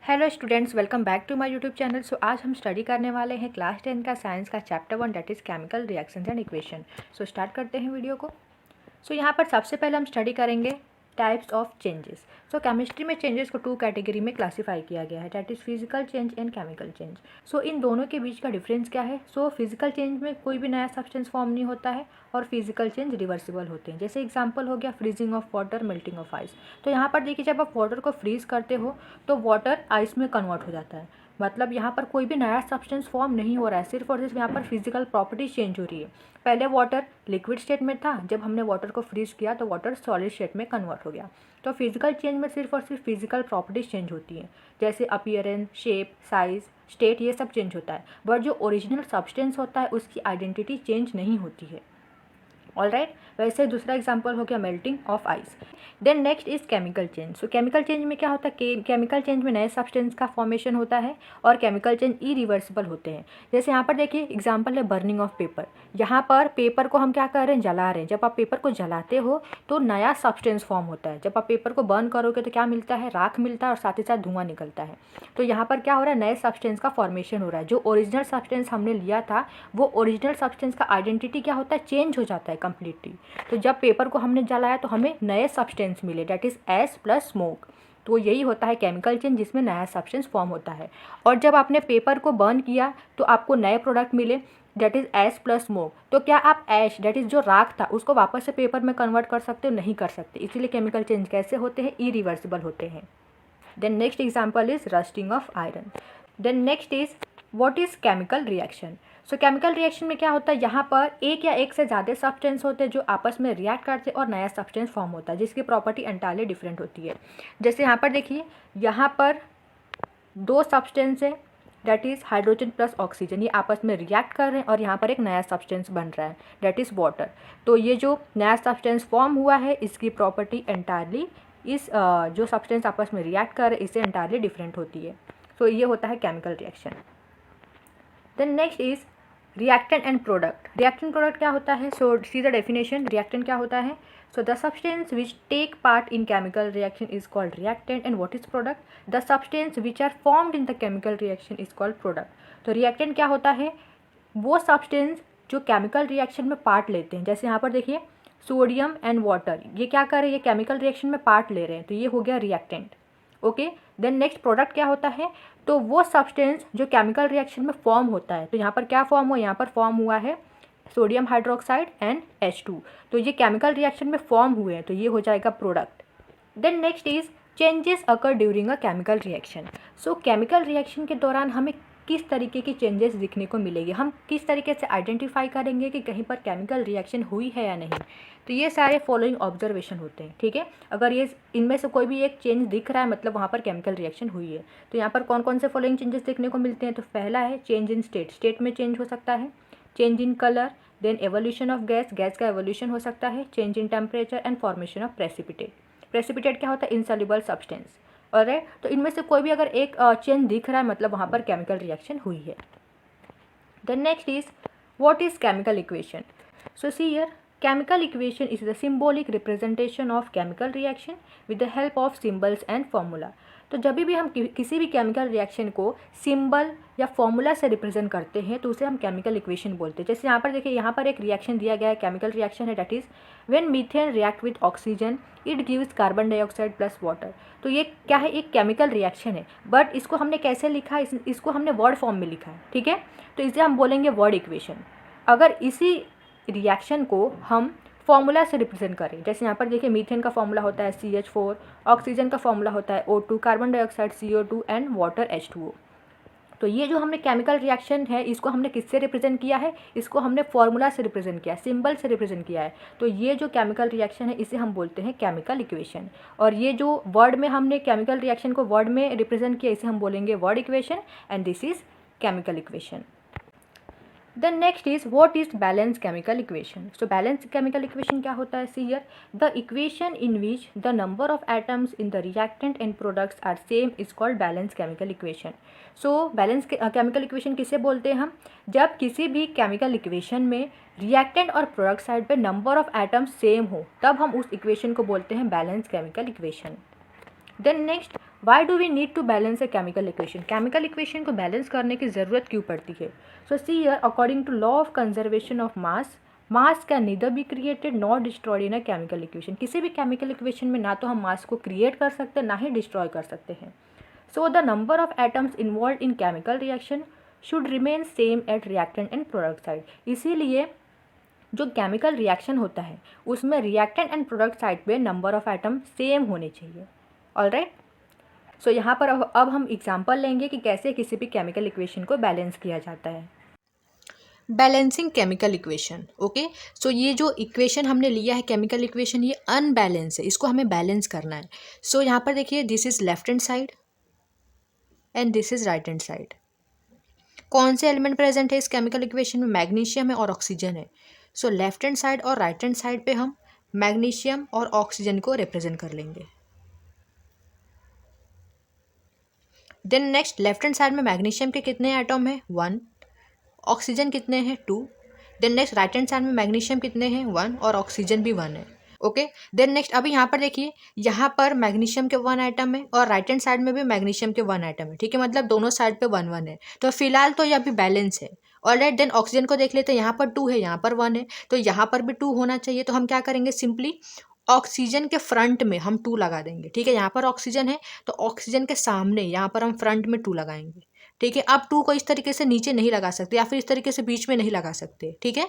Hello students, welcome back to my YouTube channel. So आज हम study करने वाले हैं क्लास 10 का साइंस का chapter 1 that is chemical reactions and equation. So start करते हैं वीडियो को। सो यहाँ पर सबसे पहले हम स्टडी करेंगे types of changes. So chemistry में चेंजेस को 2 कैटेगरी में क्लासीफाई किया गया है, that is physical change and chemical change. So इन दोनों के बीच का डिफरेंस क्या है? सो फिजिकल चेंज में कोई भी नया सब्सटेंस फॉर्म नहीं होता है और फिजिकल चेंज रिवर्सिबल होते हैं। जैसे एग्जांपल हो गया freezing of water, melting of ice. तो यहाँ पर देखिए, जब आप वाटर को फ्रीज करते हो तो वाटर आइस में कन्वर्ट हो जाता है, मतलब यहाँ पर कोई भी नया सब्सटेंस फॉर्म नहीं हो रहा है, सिर्फ और सिर्फ यहाँ पर फिजिकल प्रॉपर्टी चेंज हो रही है। पहले वाटर लिक्विड स्टेट में था, जब हमने वाटर को फ्रीज किया तो वाटर सॉलिड स्टेट में कन्वर्ट हो गया। तो फिजिकल चेंज में सिर्फ और सिर्फ फिजिकल प्रॉपर्टीज चेंज होती हैं, जैसे अपीयरेंस, शेप, साइज, स्टेट, ये सब चेंज होता है। बट जो ओरिजिनल सब्सटेंस होता है उसकी आइडेंटिटी चेंज नहीं होती है। ऑलराइट, वैसे दूसरा एग्जांपल हो गया melting of ice. Then next is chemical change. So chemical change में क्या होता है? केमिकल चेंज में नए सब्सटेंस का फॉर्मेशन होता है और केमिकल चेंज इरिवर्सिबल होते हैं। जैसे यहाँ पर देखिए एग्जांपल है बर्निंग ऑफ पेपर। यहाँ पर पेपर को हम क्या कर रहे हैं? जला रहे हैं। जब आप पेपर को जलाते हो तो नया सब्सटेंस फॉर्म होता है। जब आप पेपर को बर्न करोगे तो क्या मिलता है? राख मिलता है और साथ ही साथ धुआं निकलता है। तो यहाँ पर क्या हो रहा है? नए सब्सटेंस का फॉर्मेशन हो रहा है। जो ओरिजिनल सब्सटेंस हमने लिया था वो ओरिजिनल सब्सटेंस का आइडेंटिटी क्या होता है? चेंज हो जाता है कम्प्लीटली। तो जब पेपर को हमने जलाया तो हमें नए सब्सटेंस मिले, that is S plus smoke. तो यही होता है केमिकल चेंज, जिसमें नया सब्सटेंस फॉर्म होता है। और जब आपने पेपर को बर्न किया तो आपको नए प्रोडक्ट मिले, that is S plus smoke. तो क्या आप ऐश, डैट इज़ जो राख था, उसको वापस से पेपर में कन्वर्ट कर सकते हो? नहीं कर सकते। इसीलिए केमिकल चेंज कैसे होते हैं? इरिवर्सिबल होते हैं। Then next example is rusting of iron. Then next is what is chemical reaction. So chemical reaction में क्या होता है? यहाँ पर एक या एक से ज़्यादा सब्सटेंस होते हैं जो आपस में रिएक्ट करते हैं और नया सब्सटेंस फॉर्म होता है, जिसकी प्रॉपर्टी एंटायरली डिफरेंट होती है। जैसे यहाँ पर देखिए, यहाँ पर 2 सब्सटेंस है, that is hydrogen plus oxygen, ये आपस में रिएक्ट कर रहे हैं और यहाँ पर एक नया सब्सटेंस बन रहा है, डैट इज़ वाटर। तो ये जो नया सब्सटेंस फॉर्म हुआ है इसकी प्रॉपर्टी एंटायरली इस जो सब्सटेंस आपस में रिएक्ट कर रहे हैं इससे एंटायरली डिफरेंट होती है। तो ये होता है chemical reaction. Then next is reactant and product. Reactant product क्या होता है? So see the definition. Reactant क्या होता है? So the substance which take part in chemical reaction is called reactant. And what is product? The substance which are formed in the chemical reaction is called product. तो reactant क्या होता है? वो substance जो chemical reaction में part लेते हैं। जैसे यहाँ पर देखिए सोडियम एंड वाटर, ये क्या कर रहे हैं? ये केमिकल रिएक्शन में पार्ट ले रहे हैं, तो ये हो गया reactant. Okay, then next product क्या होता है? तो वो सब्सटेंस जो केमिकल रिएक्शन में फॉर्म होता है। तो यहाँ पर क्या फॉर्म हुआ? यहाँ पर फॉर्म हुआ है सोडियम हाइड्रोक्साइड एंड H2। तो ये केमिकल रिएक्शन में फॉर्म हुए हैं, तो ये हो जाएगा product. Then next is changes occur during a chemical reaction. So chemical reaction के दौरान हमें किस तरीके की चेंजेस दिखने को मिलेगी, हम किस तरीके से आइडेंटिफाई करेंगे कि कहीं पर केमिकल रिएक्शन हुई है या नहीं। तो ये सारे फॉलोइंग ऑब्जर्वेशन होते हैं, ठीक है। अगर ये इनमें से कोई भी एक चेंज दिख रहा है मतलब वहाँ पर केमिकल रिएक्शन हुई है। तो यहाँ पर कौन कौन से फॉलोइंग चेंजेस देखने को मिलते हैं? तो पहला है चेंज इन स्टेट, स्टेट में चेंज हो सकता है। Change in colour, then evolution of gas, gas का एवोल्यूशन हो सकता है। Change in temperature and formation of precipitate. Precipitate क्या होता है? Insoluble substance. ऑलराइट, तो इनमें से कोई भी अगर एक चेंज दिख रहा है मतलब वहाँ पर केमिकल रिएक्शन हुई है। Then next is what is chemical equation. So see here, chemical equation is the symbolic representation of chemical reaction with the help of symbols and formula। तो जब भी हम किसी भी केमिकल रिएक्शन को सिंबल या फॉर्मूला से रिप्रेजेंट करते हैं तो उसे हम केमिकल इक्वेशन बोलते हैं। जैसे यहाँ पर देखिए, यहाँ पर एक रिएक्शन दिया गया है, केमिकल रिएक्शन है, that is when methane react with oxygen it gives carbon dioxide plus water. तो ये क्या है? एक केमिकल रिएक्शन है, बट इसको हमने कैसे लिखा है? इसको हमने वर्ड फॉर्म में लिखा है, ठीक है। तो इसे हम बोलेंगे वर्ड इक्वेशन। अगर इसी रिएक्शन को हम फॉर्मूला से रिप्रेजेंट करें, जैसे यहाँ पर देखिए मीथेन का फॉर्मूला होता है CH4, ऑक्सीजन का फॉर्मूला होता है O2, carbon dioxide CO2 and water H2O। तो ये जो हमने केमिकल रिएक्शन है इसको हमने किससे रिप्रेजेंट किया है? इसको हमने फॉर्मूला से रिप्रेजेंट किया है, सिंबल से रिप्रेजेंट किया है। तो ये जो केमिकल रिएक्शन है इसे हम बोलते हैं केमिकल इक्वेशन। और ये जो वर्ड में हमने केमिकल रिएक्शन को वर्ड में रिप्रेजेंट किया इसे हम बोलेंगे word equation, and this is chemical equation. Then next is what is balanced chemical equation। So balanced chemical equation क्या होता है? See here, the equation in which the number of atoms in the reactant and products are same is called balanced chemical equation। So balanced chemical equation किसे बोलते हैं हम? जब किसी भी chemical equation में reactant और product साइड पे number of atoms सेम हो तब हम उस equation को बोलते हैं balanced chemical equation। Then next, why do we need to balance a chemical equation? Chemical equation को बैलेंस करने की ज़रूरत क्यों पड़ती है? So see here, according to law of conservation of mass can neither be created not destroyed in a chemical equation. किसी भी chemical equation में ना तो हम मास को क्रिएट कर सकते हैं ना ही डिस्ट्रॉय कर सकते हैं। So the number of atoms involve in chemical reaction should remain same at reactant and product side. इसीलिए जो केमिकल रिएक्शन होता है उसमें रिएक्टेंट एंड प्रोडक्ट साइड पे नंबर ऑफ एटम सेम होने चाहिए। ऑलराइट, सो यहाँ पर अब हम एग्जांपल लेंगे कि कैसे किसी भी केमिकल इक्वेशन को बैलेंस किया जाता है। Balancing chemical equation. ओके, सो ये जो इक्वेशन हमने लिया है केमिकल इक्वेशन, ये अनबैलेंस है, इसको हमें बैलेंस करना है। सो यहाँ पर देखिए, this is left hand side and this is right hand side. कौन से एलिमेंट प्रेजेंट है इस केमिकल इक्वेशन में? मैग्नीशियम है और ऑक्सीजन है। सो लेफ्ट हैंड साइड और राइट हैंड साइड पे हम मैग्नीशियम और ऑक्सीजन को रिप्रेजेंट कर लेंगे। Then next, left hand side में मैग्नीशियम के कितने एटम है? 1। ऑक्सीजन कितने हैं? 2। Then next, right hand side में मैग्नीशियम कितने हैं? 1 और ऑक्सीजन भी 1 है। ओके, देन नेक्स्ट, अभी यहाँ पर देखिए, यहाँ पर मैग्नीशियम के 1 आइटम है और राइट हैंड साइड में भी मैग्नीशियम के 1 आइटम है। ठीक है, मतलब दोनों साइड पे 1 1 है, तो फिलहाल तो ये अभी बैलेंस है। ऑलराइट, देन ऑक्सीजन को देख लेते हैं, यहाँ पर 2 है, यहाँ पर 1 है, तो यहाँ पर भी 2 होना चाहिए। तो हम क्या करेंगे, सिंपली ऑक्सीजन के फ्रंट में हम 2 लगा देंगे। ठीक है, यहाँ पर ऑक्सीजन है तो ऑक्सीजन के सामने यहाँ पर हम फ्रंट में 2 लगाएंगे। ठीक है, आप 2 को इस तरीके से नीचे नहीं लगा सकते या फिर इस तरीके से बीच में नहीं लगा सकते। ठीक है,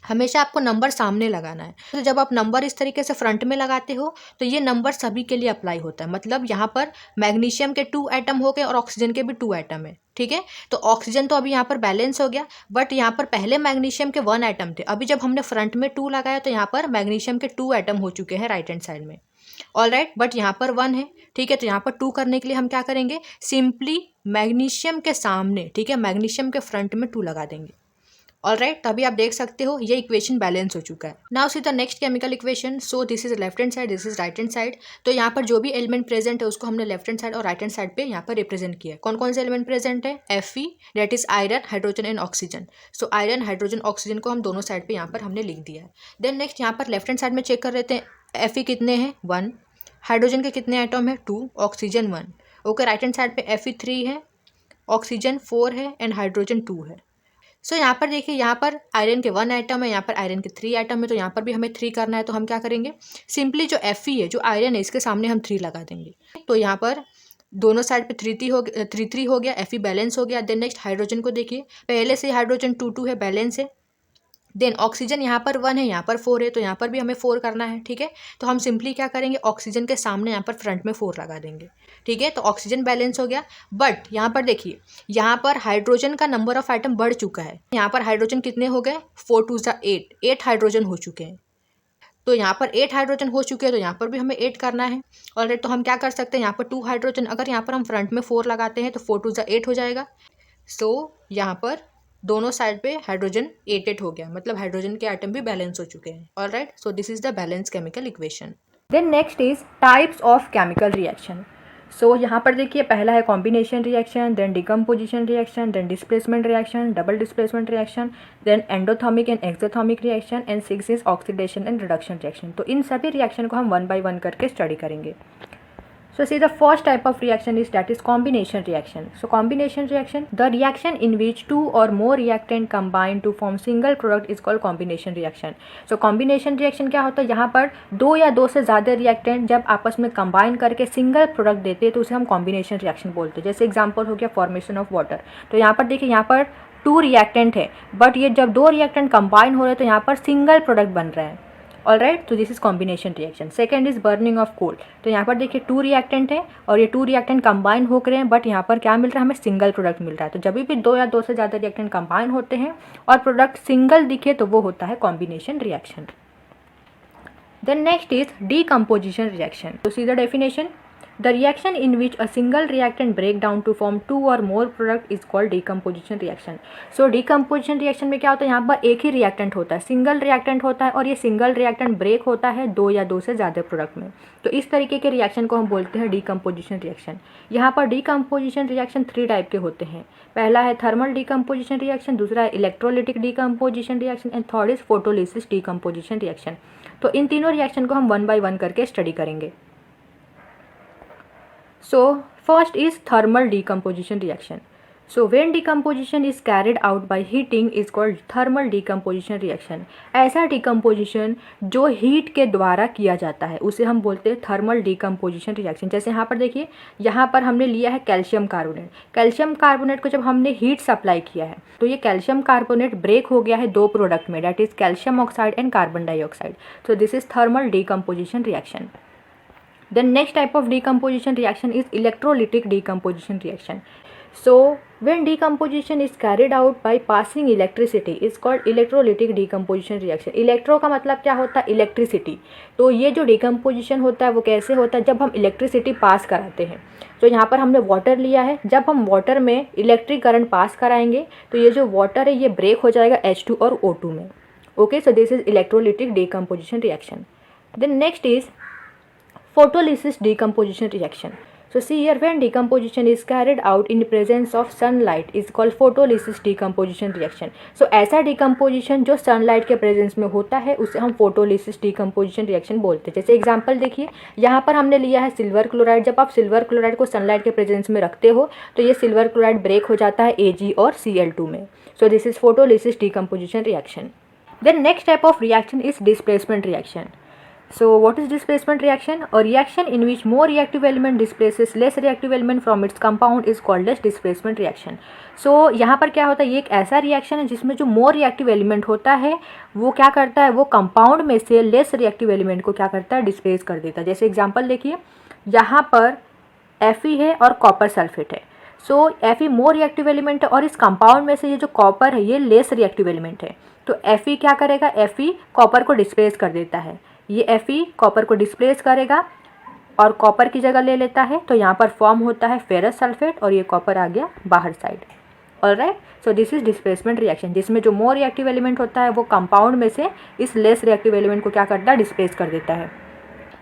हमेशा आपको नंबर सामने लगाना है। तो जब आप नंबर इस तरीके से फ्रंट में लगाते हो तो ये नंबर सभी के लिए अप्लाई होता है। मतलब यहाँ पर मैग्नीशियम के 2 एटम हो गए और ऑक्सीजन के भी 2 एटम है। ठीक है, तो ऑक्सीजन तो अभी यहाँ पर बैलेंस हो गया, बट यहाँ पर पहले मैग्नीशियम के 1 एटम थे, अभी जब हमने फ्रंट में 2 लगाया तो यहाँ पर मैग्नीशियम के 2 एटम हो चुके हैं राइट हैंड साइड में। ऑलराइट, बट यहाँ पर 1 है। ठीक है, तो यहाँ पर 2 करने के लिए हम क्या करेंगे, सिंपली मैग्नीशियम के सामने, ठीक है, मैग्नीशियम के फ्रंट में 2 लगा देंगे। ऑलराइट, तभी आप देख सकते हो ये इक्वेशन बैलेंस हो चुका है। Now see the next chemical equation. So this is left hand side, this is right hand side. तो यहाँ पर जो भी एलिमेंट प्रेजेंट है उसको हमने लेफ्ट हैंड साइड और राइट हैंड साइड पे यहाँ पर रिप्रेजेंट किया है। कौन कौन से एलिमेंट प्रेजेंट है? Fe, that is iron, hydrogen and oxygen. So iron, hydrogen, oxygen को हम दोनों साइड पे यहाँ पर हमने लिख दिया है। देन नेक्स्ट, यहाँ पर लेफ्ट हैंड साइड में चेक कर लेते हैं, Fe कितने हैं? 1। हाइड्रोजन के कितने एटम है? 2। Oxygen 1। Okay, right hand side पे Fe 3 है, ऑक्सीजन 4 है एंड हाइड्रोजन 2 है। सो यहाँ पर देखिए, यहाँ पर आयरन के 1 आइटम है, यहाँ पर आयरन के 3 आइटम है, तो यहाँ पर भी हमें 3 करना है। तो हम क्या करेंगे, सिंपली जो Fe है, जो आयरन है, इसके सामने हम 3 लगा देंगे। तो यहाँ पर दोनों साइड पे 3 हो गया, Fe बैलेंस हो गया। देन नेक्स्ट, हाइड्रोजन को देखिए, पहले से हाइड्रोजन 2 है, बैलेंस है। देन ऑक्सीजन यहाँ पर 1 है, यहाँ पर 4 है, तो यहाँ पर भी हमें 4 करना है। ठीक है, तो हम सिंपली क्या करेंगे, ऑक्सीजन के सामने यहाँ पर फ्रंट में 4 लगा देंगे। ठीक है, तो ऑक्सीजन बैलेंस हो गया। बट यहाँ पर देखिए, यहाँ पर हाइड्रोजन का नंबर ऑफ आइटम बढ़ चुका है। यहाँ पर हाइड्रोजन कितने हो गए? 4 2 8, 8 हाइड्रोजन हो चुके हैं। तो यहाँ पर 8 हाइड्रोजन हो चुके हैं, तो यहाँ पर भी हमें 8 करना है। ऑलराइट, तो हम क्या कर सकते हैं, यहाँ पर 2 हाइड्रोजन, अगर यहाँ पर हम फ्रंट में 4 लगाते हैं तो 4 2 8 हो जाएगा। सो यहाँ पर दोनों साइड पे हाइड्रोजन 8 हो गया, मतलब हाइड्रोजन के आइटम भी बैलेंस हो चुके हैं। Alright, so this is the balance chemical equation. Then next is types of chemical reaction. So यहाँ पर देखिए, पहला है combination reaction, then decomposition reaction, then displacement reaction, double displacement reaction, then endothermic and exothermic reaction, and 6 is oxidation and reduction reaction. तो इन सभी reaction को हम 1 by 1 करके स्टडी करेंगे। So see, the first type of reaction is that is combination reaction. So combination reaction, the reaction in which 2 or more reactant combine to form single product is called combination reaction. So combination reaction क्या होता है, यहाँ पर 2 या 2 से ज़्यादा reactant जब आपस में combine करके single product देते हैं तो उसे हम combination reaction बोलते हैं। जैसे example हो गया formation of water। तो यहाँ पर देखिए, यहाँ पर 2 reactant है, बट ये जब 2 reactant combine हो रहे हैं तो यहाँ पर single product बन रहे हैं। ऑलराइट, तो this is combination reaction. Second is burning of coal. तो यहाँ पर देखिए 2 रिएक्टेंट है और ये 2 रिएक्टेंट कंबाइन हो रहे हैं, बट यहाँ पर क्या मिल रहा है, हमें सिंगल प्रोडक्ट मिल रहा है। तो जब भी 2 या 2 से ज़्यादा रिएक्टेंट कंबाइन होते हैं और प्रोडक्ट सिंगल दिखे तो वो होता है combination reaction. Then next is decomposition reaction. तो see the definition, the reaction in which a single reactant break down to form 2 or more product is called decomposition reaction. So decomposition reaction में क्या होता है, यहाँ पर एक ही reactant होता है, सिंगल reactant होता है, और ये सिंगल reactant ब्रेक होता है 2 या 2 से ज़्यादा प्रोडक्ट में। तो इस तरीके के रिएक्शन को हम बोलते हैं डीकम्पोजिशन रिएक्शन। यहाँ पर डीकम्पोजिशन रिएक्शन 3 टाइप के होते हैं। पहला है थर्मल डीकम्पोजिशन रिएक्शन, दूसरा है electrolytic decomposition reaction, and third is photolysis decomposition reaction. तो इन तीनों रिएक्शन को हम 1 by 1 करके स्टडी करेंगे। So first is thermal decomposition reaction. So when decomposition is carried out by heating is called thermal decomposition reaction. ऐसा decomposition जो heat के द्वारा किया जाता है उसे हम बोलते हैं thermal decomposition reaction. जैसे यहाँ पर देखिए, यहाँ पर हमने लिया है कैल्शियम कार्बोनेट. कैल्शियम कार्बोनेट को जब हमने हीट सप्लाई किया है तो ये कैल्शियम कार्बोनेट ब्रेक हो गया है दो प्रोडक्ट में, that is calcium oxide and carbon dioxide. So this is thermal decomposition reaction. Then next type of decomposition reaction is electrolytic decomposition reaction. So when decomposition is carried out by passing electricity is called electrolytic decomposition reaction. Electro का मतलब क्या होता है? Electricity. तो ये जो decomposition होता है वो कैसे होता है? जब हम इलेक्ट्रिसिटी पास कराते हैं. तो यहाँ पर हमने वाटर लिया है, जब हम वाटर में इलेक्ट्रिक करंट पास कराएंगे तो ये जो वाटर है ये ब्रेक हो जाएगा H2 और O2 में. Okay, so this is electrolytic decomposition reaction. Then next is photolysis decomposition reaction. So see here, when decomposition is carried out in presence of sunlight is called photolysis decomposition reaction. So ऐसा decomposition जो sunlight के presence में होता है उसे हम photolysis decomposition reaction बोलते हैं. जैसे एग्जांपल देखिए, यहाँ पर हमने लिया है सिल्वर क्लोराइड. जब आप सिल्वर क्लोराइड को सनलाइट के प्रेजेंस में रखते हो तो ये सिल्वर क्लोराइड ब्रेक हो जाता है Ag और Cl2 में. So this is photolysis decomposition reaction. Then next type of reaction is displacement reaction. So what is displacement reaction? A reaction in which more reactive element displaces less reactive element from its compound is called as displacement reaction. So यहाँ पर क्या होता है, ये एक ऐसा reaction है जिसमें जो मोर रिएक्टिव एलिमेंट होता है वो क्या करता है, वो कंपाउंड में से लेस रिएक्टिव एलिमेंट को क्या करता है, डिस्प्लेस कर देता है. जैसे एग्जांपल देखिए, यहाँ पर Fe है और कॉपर सल्फेट है. सो Fe मोर रिएक्टिव एलिमेंट है और इस कंपाउंड में से ये जो कॉपर है ये लेस रिएक्टिव एलिमेंट है. तो Fe क्या करेगा, Fe कॉपर को डिस्प्लेस कर देता है. ये Fe कॉपर को डिस्प्लेस करेगा और कॉपर की जगह ले लेता है. तो यहाँ पर फॉर्म होता है फेरस सल्फेट और ये कॉपर आ गया बाहर side. Alright, so this is displacement reaction जिसमें जो मोर रिएक्टिव एलिमेंट होता है वो कंपाउंड में से इस लेस रिएक्टिव एलिमेंट को क्या करता है, डिस्प्लेस कर देता है.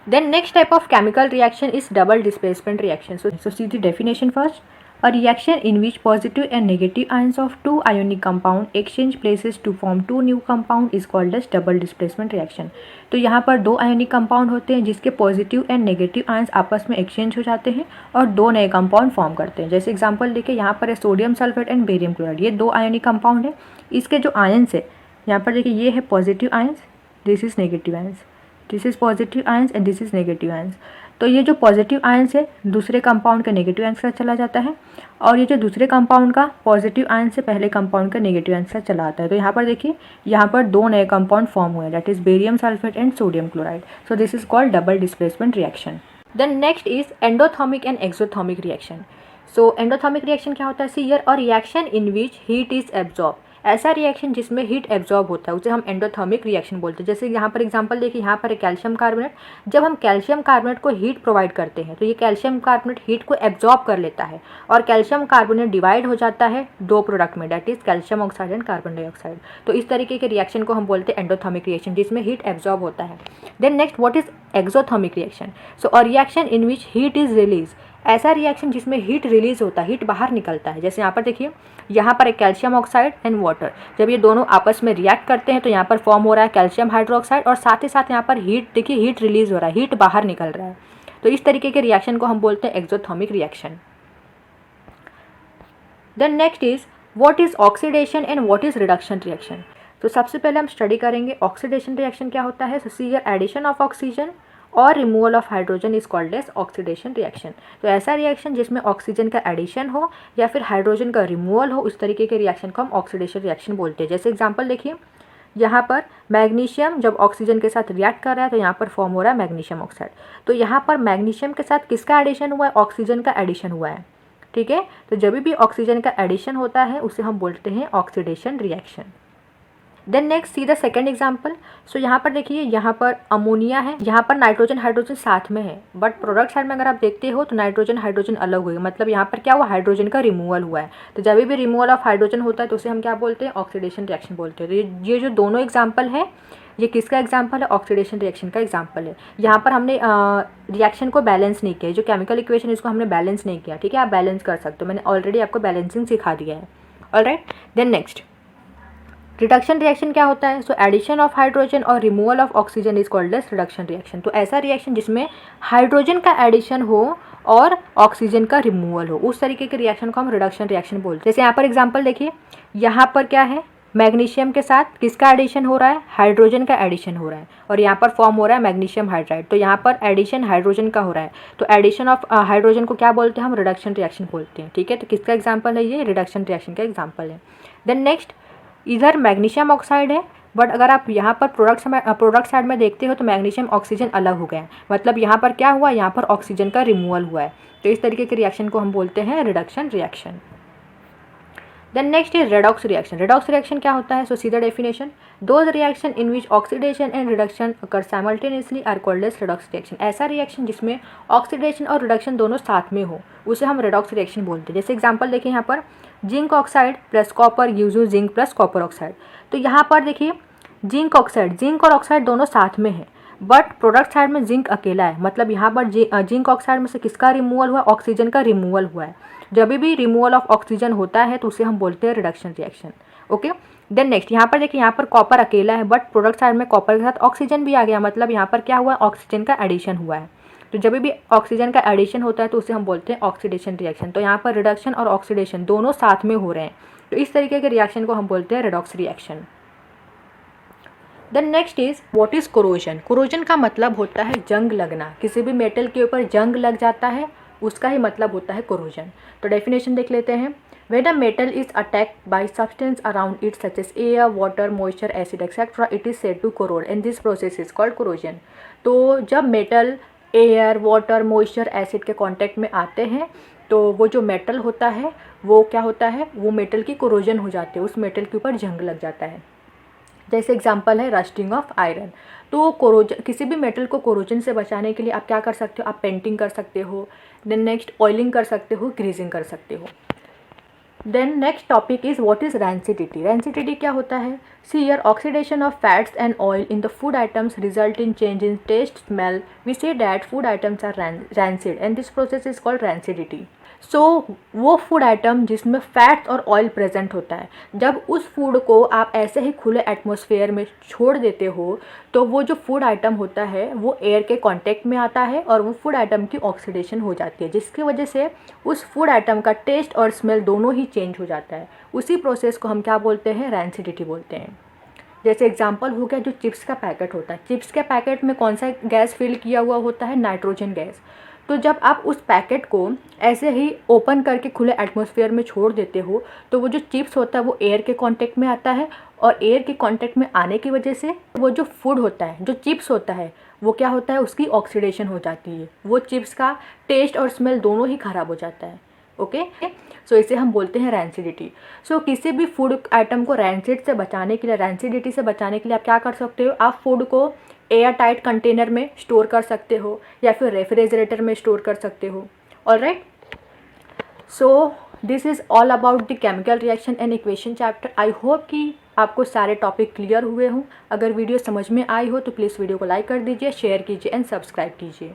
Then next type of chemical reaction is double displacement reaction. So see the definition first. A reaction in which positive and negative ions of two ionic compound exchange places to form two new compound is called as double displacement reaction. तो यहाँ पर दो ionic compound होते हैं जिसके positive and negative ions आपस में exchange हो जाते हैं और दो नए कंपाउंड फॉर्म करते हैं. जैसे एग्जांपल देखिए, यहाँ पर है sodium sulphate and barium chloride. ये दो आयोनिक कंपाउंड है. इसके जो आयंस है यहाँ पर देखिए, ये है positive ions, this is negative ions, this is positive ions and this is negative ions. तो ये जो पॉजिटिव आयंस है दूसरे कंपाउंड का नेगेटिव आयंस का चला जाता है और ये जो दूसरे कंपाउंड का पॉजिटिव आयंस से पहले कंपाउंड का नेगेटिव आयंस का चला आता है. तो यहाँ पर देखिए, यहाँ पर दो नए कंपाउंड फॉर्म हुए हैं, that is barium sulphate and sodium chloride. So this is called double displacement reaction. Then next is endothermic and exothermic reaction. So endothermic reaction क्या होता है, सी हियर, और reaction in which heat is absorb. ऐसा reaction जिसमें heat absorb होता है उसे हम एंडोथर्मिक रिएक्शन बोलते हैं. जैसे यहाँ पर एग्जांपल देखिए, यहाँ पर है कैल्शियम कार्बोनेट. जब हम कैल्शियम कार्बोनेट को हीट प्रोवाइड करते हैं तो ये कैल्शियम कार्बोनेट हीट को एब्जॉर्ब कर लेता है और कैल्शियम कार्बोनेट डिवाइड हो जाता है दो प्रोडक्ट में, that is calcium oxide and carbon dioxide. तो इस तरीके के रिएक्शन को हम बोलते हैं एंडोथर्मिक रिएक्शन जिसमें हीट एब्जॉर्ब होता है. Then next, what is exothermic reaction. So a reaction in which heat is release. ऐसा रिएक्शन जिसमें हीट रिलीज होता है, हीट बाहर निकलता है. जैसे यहाँ पर देखिए, यहाँ पर एक कैल्शियम ऑक्साइड एंड वाटर, जब ये दोनों आपस में रिएक्ट करते हैं तो यहाँ पर फॉर्म हो रहा है कैल्शियम हाइड्रोक्साइड और साथ ही साथ यहाँ पर हीट देखिए, हीट रिलीज हो रहा है, हीट बाहर निकल रहा है. तो इस तरीके के रिएक्शन को हम बोलते हैं exothermic reaction. Then next is what is oxidation and what is reduction reaction. तो सबसे पहले हम स्टडी करेंगे ऑक्सीडेशन रिएक्शन क्या होता है. So see here, addition of oxygen और removal of hydrogen is called as oxidation reaction. तो ऐसा रिएक्शन जिसमें ऑक्सीजन का एडिशन हो या फिर हाइड्रोजन का रिमूवल हो, उस तरीके के रिएक्शन को हम ऑक्सीडेशन रिएक्शन बोलते हैं. जैसे एग्जांपल देखिए, यहाँ पर मैग्नीशियम जब ऑक्सीजन के साथ रिएक्ट कर रहा है तो यहाँ पर फॉर्म हो रहा है मैग्नीशियम ऑक्साइड. तो यहाँ पर मैग्नीशियम के साथ किसका एडिशन हुआ है, ऑक्सीजन का एडिशन हुआ है. ठीक है, तो जब भी ऑक्सीजन का एडिशन होता है उसे हम बोलते हैं oxidation reaction. Then next see the second example. So यहाँ पर देखिए, यहाँ पर अमोनिया है, यहाँ पर नाइट्रोजन हाइड्रोजन साथ में है, बट प्रोडक्ट साइड में अगर आप देखते हो तो नाइट्रोजन हाइड्रोजन अलग हुए, मतलब यहाँ पर क्या हुआ, हाइड्रोजन का रिमूवल हुआ है. तो जब भी रिमूवल ऑफ हाइड्रोजन होता है तो उसे हम क्या बोलते हैं, ऑक्सीडेशन रिएक्शन बोलते हैं. तो ये जो दोनों एग्जाम्पल है ये किसका एग्जाम्पल है, ऑक्सीडेशन रिएक्शन का एग्जाम्पल है. यहाँ पर हमने रिएक्शन को बैलेंस नहीं किया, जो केमिकल इक्वेशन इसको हमने बैलेंस नहीं किया. ठीक है, आप बैलेंस कर सकते हो, मैंने ऑलरेडी आपको बैलेंसिंग सिखा दिया है. Alright, then next reduction reaction क्या होता है. सो एडिशन ऑफ हाइड्रोजन और removal of oxygen is called as reduction reaction. तो ऐसा रिएक्शन जिसमें हाइड्रोजन का एडिशन हो और ऑक्सीजन का रिमूवल हो, उस तरीके के रिएक्शन को हम रिडक्शन रिएक्शन बोलते हैं। जैसे यहाँ पर एग्जांपल देखिए, यहाँ पर क्या है, मैग्नीशियम के साथ किसका एडिशन हो रहा है, हाइड्रोजन का एडिशन हो रहा है, और यहाँ पर फॉर्म हो रहा है मैग्नीशियम हाइड्राइड। तो यहाँ पर एडिशन हाइड्रोजन का हो रहा है, तो एडिशन ऑफ हाइड्रोजन को क्या बोलते हैं, हम रिडक्शन रिएक्शन बोलते हैं। ठीक है, तो किसका एग्जाम्पल है, ये रिडक्शन रिएक्शन का एग्जाम्पल है। देन नेक्स्ट, इधर मैग्नीशियम ऑक्साइड है, बट अगर आप यहाँ पर प्रोडक्ट साइड में देखते हो तो मैग्नीशियम ऑक्सीजन अलग हो गया, मतलब यहाँ पर क्या हुआ, यहाँ पर ऑक्सीजन का रिमूवल हुआ है। तो इस तरीके के रिएक्शन को हम बोलते हैं reduction reaction. Then next is redox reaction. Redox reaction क्या होता है, सो सीधा definition, those reaction in which oxidation and reduction occur simultaneously are called as redox reaction. ऐसा रिएक्शन जिसमें ऑक्सीडेशन और रिडक्शन दोनों साथ में हो, उसे हम रेडॉक्स रिएक्शन बोलते हैं। जैसे एग्जांपल देखिए यहाँ पर, zinc oxide plus copper gives you zinc plus copper oxide. तो यहाँ पर देखिए जिंक ऑक्साइड, जिंक और ऑक्साइड दोनों साथ में है, बट प्रोडक्ट साइड में जिंक अकेला है, मतलब यहाँ पर जिंक ऑक्साइड में से किसका रिमूवल हुआ, ऑक्सीजन का रिमूवल हुआ है। जब भी रिमूवल ऑफ ऑक्सीजन होता है तो उसे हम बोलते हैं reduction reaction. Okay, then next यहाँ पर देखिए, यहाँ पर कॉपर अकेला है, बट प्रोडक्ट साइड में कॉपर के साथ ऑक्सीजन भी आ गया, मतलब यहाँ पर क्या हुआ, ऑक्सीजन का एडिशन हुआ है। तो जब भी ऑक्सीजन का एडिशन होता है तो उसे हम बोलते हैं ऑक्सीडेशन रिएक्शन। तो यहाँ पर रिडक्शन और ऑक्सीडेशन दोनों साथ में हो रहे हैं, तो इस तरीके के रिएक्शन को हम बोलते हैं redox reaction. Then next is what is corrosion. Corrosion का मतलब होता है जंग लगना, किसी भी मेटल के ऊपर जंग लग जाता है, उसका ही मतलब होता है कोरोजन। तो डेफिनेशन देख लेते हैं, when a metal is attacked by substance around it such as air, water, moisture, acid etcetera, it is said to corrode and this process is called corrosion. तो जब metal air, water, moisture, acid के contact में आते हैं तो वो जो metal होता है वो क्या होता है, वो मेटल की कोरोजन हो जाती है, उस मेटल के ऊपर जंग लग जाता है। जैसे एग्जांपल है रस्टिंग ऑफ आयरन। तो कोरोजन, किसी भी मेटल को कोरोजन से बचाने के लिए आप क्या कर सकते हो, आप पेंटिंग कर सकते हो, देन नेक्स्ट ऑयलिंग कर सकते हो, ग्रीजिंग कर सकते हो। Then next topic is what is rancidity. Rancidity क्या होता है, see here oxidation of fats and oil in the food items result in change in taste, smell, we say that food items are rancid and this process is called rancidity. So वो food item जिसमें fats और oil present होता है, जब उस food को आप ऐसे ही खुले एटमॉस्फेयर में छोड़ देते हो तो वो जो फूड आइटम होता है वो एयर के कांटेक्ट में आता है और वो फूड आइटम की ऑक्सीडेशन हो जाती है, जिसकी वजह से उस फूड आइटम का टेस्ट और स्मेल दोनों ही चेंज हो जाता है। उसी प्रोसेस को हम क्या बोलते हैं, रैंसिडिटी बोलते हैं। जैसे एग्जांपल हो गया जो चिप्स का पैकेट होता है, चिप्स के पैकेट में कौन सा गैस फिल किया हुआ होता है, नाइट्रोजन गैस। तो जब आप उस पैकेट को ऐसे ही ओपन करके खुले एटमॉस्फेयर में छोड़ देते हो तो वो जो चिप्स होता है वो एयर के कांटेक्ट में आता है, और एयर के कांटेक्ट में आने की वजह से वो जो फूड होता है, जो चिप्स होता है, वो क्या होता है, उसकी ऑक्सीडेशन हो जाती है, वो चिप्स का टेस्ट और स्मेल दोनों ही ख़राब हो जाता है। ओके, सो इसे हम बोलते हैं रैंसिडिटी। सो किसी भी फूड आइटम को रैंसिड से बचाने के लिए, रैंसिडिटी से बचाने के लिए आप क्या कर सकते हो, आप फूड को एयर टाइट कंटेनर में स्टोर कर सकते हो या फिर रेफ्रिजरेटर में स्टोर कर सकते हो। Alright, so this is all about the chemical reaction and equation chapter. I hope कि आपको सारे टॉपिक क्लियर हुए हों। अगर वीडियो समझ में आई हो तो प्लीज़ वीडियो को लाइक कर दीजिए, शेयर कीजिए एंड सब्सक्राइब कीजिए।